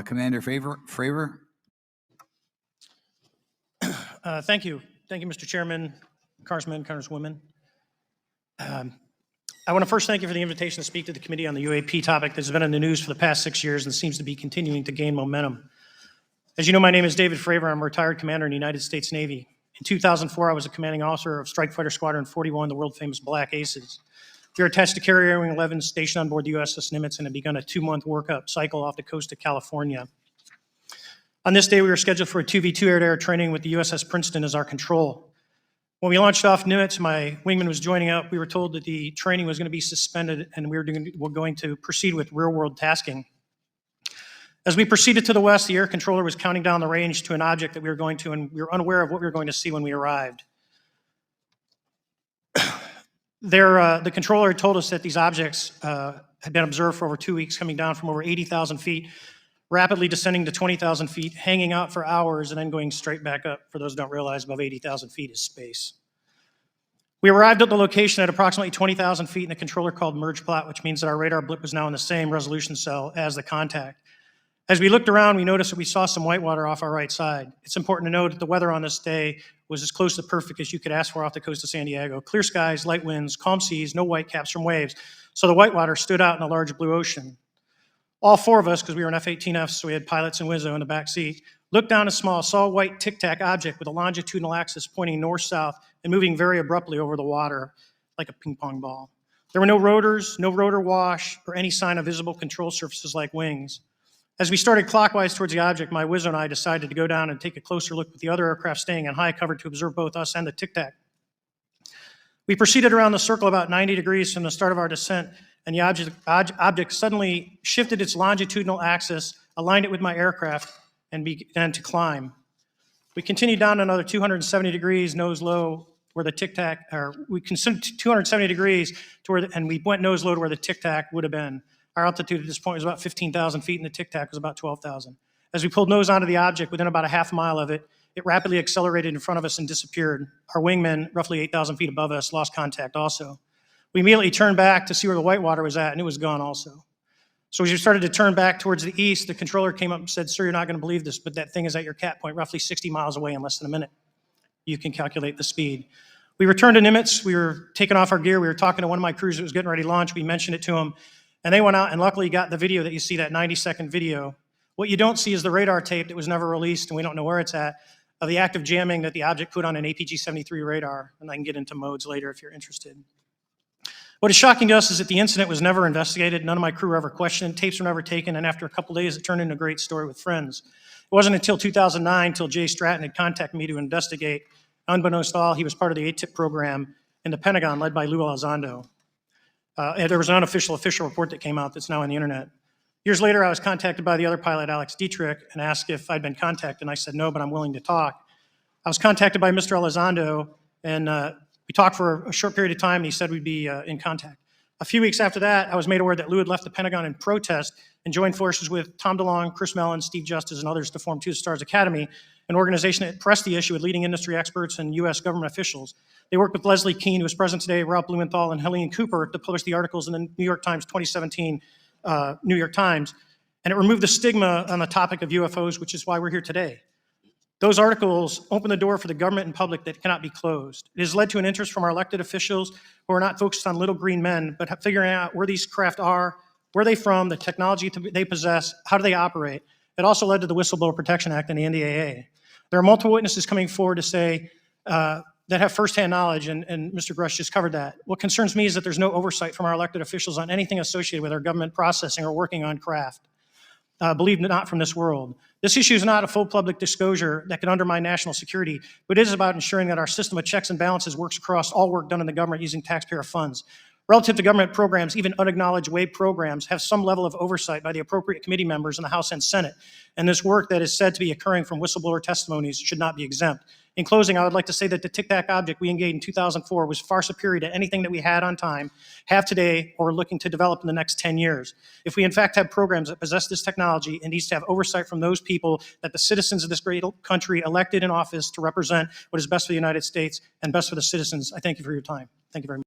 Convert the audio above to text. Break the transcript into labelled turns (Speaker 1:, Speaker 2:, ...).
Speaker 1: Commander Fravor.
Speaker 2: Thank you. Thank you, Mr. Chairman, Congressmen, Congresswomen. I want to first thank you for the invitation to speak to the committee on the UAP topic that's been in the news for the past 6 years and seems to be continuing to gain momentum. As you know, my name is David Fravor. I'm a retired commander in the United States Navy. In 2004, I was a commanding officer of Strike Fighter Squadron 41, the world-famous Black Aces. We were attached to Carrier Wing 11, stationed on board the USS Nimitz, and had begun a 2-month workup cycle off the coast of California. On this day, we were scheduled for a 2v2 air-to-air training with the USS Princeton as our control. When we launched off Nimitz, my wingman was joining up. We were told that the training was going to be suspended and we were going to proceed with real-world tasking. As we proceeded to the west, the air controller was counting down the range to an object that we were going to, and we were unaware of what we were going to see when we arrived. The controller had told us that these objects had been observed for over 2 weeks, coming down from over 80,000 feet, rapidly descending to 20,000 feet, hanging out for hours, and then going straight back up. For those who don't realize, above 80,000 feet is space. We arrived at the location at approximately 20,000 feet, and the controller called merge plot, which means that our radar blip was now in the same resolution cell as the contact. As we looked around, we noticed that we saw some whitewater off our right side. It's important to note that the weather on this day was as close to perfect as you could ask for off the coast of San Diego. Clear skies, light winds, calm seas, no whitecaps from waves. So the whitewater stood out in a large blue ocean. All 4 of us, because we were in F-18Fs, so we had pilots and Wizzo in the back seat, looked down a saw a white tic-tac object with a longitudinal axis pointing north-south and moving very abruptly over the water like a ping-pong ball. There were no rotors, no rotor wash, or any sign of visible control surfaces like wings. As we started clockwise towards the object, my Wizzo and I decided to go down and take a closer look with the other aircraft staying in high cover to observe both us and the tic-tac. We proceeded around the circle about 90 degrees from the start of our descent, and the object suddenly shifted its longitudinal axis, aligned it with my aircraft, and began to climb. We continued down another 270 degrees, nose low, where the tic-tac, or we considered 270 degrees to where, and we went nose low to where the tic-tac would have been. Our altitude at this point was about 15,000 feet, and the tic-tac was about 12,000. As we pulled nose onto the object, within about a half mile of it, it rapidly accelerated in front of us and disappeared. Our wingmen, roughly 8,000 feet above us, lost contact also. We immediately turned back to see where the whitewater was at, and it was gone also. So as we started to turn back towards the east, the controller came up and said, "Sir, you're not going to believe this, but that thing is at your cat point, roughly 60 miles away in less than a minute. You can calculate the speed." We returned to Nimitz. We were taking off our gear. We were talking to one of my crews that was getting ready to launch. We mentioned it to him, and they went out and luckily got the video that you see, that 90-second video. What you don't see is the radar tape that was never released, and we don't know where it's at, of the active jamming that the object put on an APG-73 radar, and I can get into modes later if you're interested. What is shocking to us is that the incident was never investigated. None of my crew were ever questioned. Tapes were never taken, and after a couple days, it turned into a great story with friends. It wasn't until 2009 until Jay Stratton had contacted me to investigate. Unbeknownst to all, he was part of the ATIP program in the Pentagon led by Lou Elizondo. And there was an unofficial official report that came out that's now on the internet. Years later, I was contacted by the other pilot, Alex Dietrich, and asked if I'd been contacted, and I said no, but I'm willing to talk. I was contacted by Mr. Elizondo, and we talked for a short period of time, and he said we'd be in contact. A few weeks after that, I was made aware that Lou had left the Pentagon in protest and joined forces with Tom DeLonge, Chris Mellon, Steve Justice, and others to form Two Stars Academy, an organization that pressed the issue with leading industry experts and U.S. government officials. They worked with Leslie Kean, who is present today, Ralph Blumenthal, and Helene Cooper to publish the articles in the New York Times 2017 New York Times, and it removed the stigma on the topic of UFOs, which is why we're here today. Those articles open the door for the government and public that cannot be closed. It has led to an interest from our elected officials who are not focused on little green men, but figuring out where these craft are, where they're from, the technology they possess, how do they operate. It also led to the Whistleblower Protection Act and the NDAA. There are multiple witnesses coming forward to say that have firsthand knowledge, and Mr. Grush just covered that. What concerns me is that there's no oversight from our elected officials on anything associated with our government processing or working on craft. Believe it not, from this world. This issue is not a full public disclosure that can undermine national security, but it is about ensuring that our system of checks and balances works across all work done in the government using taxpayer funds. Relative to government programs, even unacknowledged wave programs have some level of oversight by the appropriate committee members in the House and Senate, and this work that is said to be occurring from whistleblower testimonies should not be exempt. In closing, I would like to say that the Tic Tac object we engaged in 2004 was far superior to anything that we had on time, have today, or are looking to develop in the next 10 years. If we in fact have programs that possess this technology, it needs to have oversight from those people that the citizens of this great country elected in office to represent what is best for the United States and best for the citizens. I thank you for your time. Thank you very much.